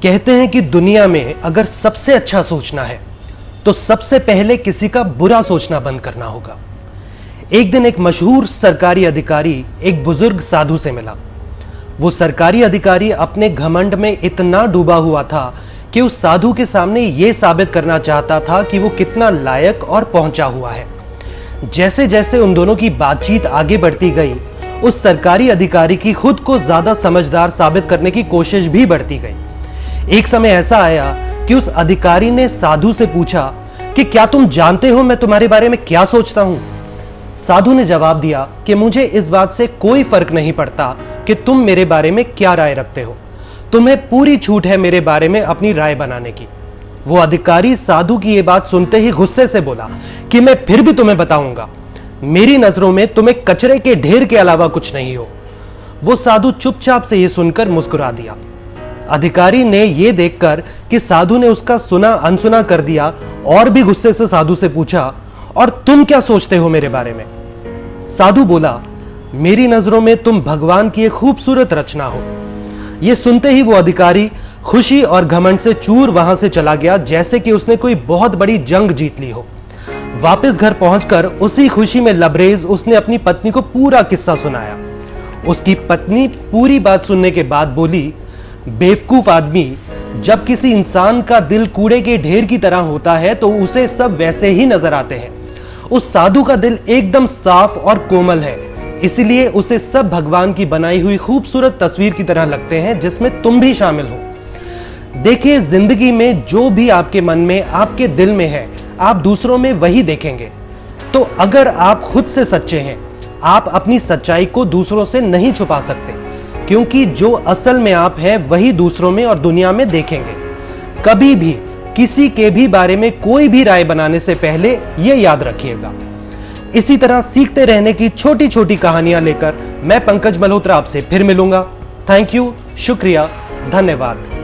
कहते हैं कि दुनिया में अगर सबसे अच्छा सोचना है तो सबसे पहले किसी का बुरा सोचना बंद करना होगा। एक दिन एक मशहूर सरकारी अधिकारी एक बुजुर्ग साधु से मिला। वो सरकारी अधिकारी अपने घमंड में इतना डूबा हुआ था कि उस साधु के सामने यह साबित करना चाहता था कि वो कितना लायक और पहुंचा हुआ है। जैसे जैसे उन दोनों की बातचीत आगे बढ़ती गई, उस सरकारी अधिकारी की खुद को ज्यादा समझदार साबित करने की कोशिश भी बढ़ती गई। एक समय ऐसा आया कि उस अधिकारी ने साधु से पूछा कि क्या तुम जानते हो मैं तुम्हारे बारे में क्या सोचता हूं? साधु ने जवाब दिया कि मुझे इस बात से कोई फर्क नहीं पड़ता कि तुम मेरे बारे में क्या राय रखते हो। तुम्हें पूरी छूट है मेरे बारे में अपनी राय बनाने की। वो अधिकारी साधु की यह बात सुनते ही गुस्से से बोला कि मैं फिर भी तुम्हें बताऊंगा, मेरी नजरों में तुम्हें कचरे के ढेर के अलावा कुछ नहीं हो। वो साधु चुपचाप से यह सुनकर मुस्कुरा दिया। अधिकारी ने यह देखकर कि साधु ने उसका सुना अनसुना कर दिया और भी गुस्से से साधु से पूछा, और तुम क्या सोचते हो मेरे बारे में? साधु बोला, मेरी नजरों में तुम भगवान की एक खूबसूरत रचना हो। यह सुनते ही वो अधिकारी खुशी और घमंड से चूर वहां से चला गया, जैसे कि उसने कोई बहुत बड़ी जंग जीत ली हो। वापस घर पहुंचकर उसी खुशी में लबरेज उसने अपनी पत्नी को पूरा किस्सा सुनाया। उसकी पत्नी पूरी बात सुनने के बाद बोली, बेवकूफ आदमी, जब किसी इंसान का दिल कूड़े के ढेर की तरह होता है तो उसे सब वैसे ही नजर आते हैं। उस साधु का दिल एकदम साफ और कोमल है, इसलिए उसे सब भगवान की बनाई हुई खूबसूरत तस्वीर की तरह लगते हैं, जिसमें तुम भी शामिल हो। देखिए, जिंदगी में जो भी आपके मन में, आपके दिल में है, आप दूसरों में वही देखेंगे। तो अगर आप खुद से सच्चे हैं, आप अपनी सच्चाई को दूसरों से नहीं छुपा सकते, क्योंकि जो असल में आप हैं वही दूसरों में और दुनिया में देखेंगे। कभी भी किसी के भी बारे में कोई भी राय बनाने से पहले यह याद रखिएगा। इसी तरह सीखते रहने की छोटी छोटी कहानियां लेकर मैं पंकज मल्होत्रा आपसे फिर मिलूंगा। थैंक यू, शुक्रिया, धन्यवाद।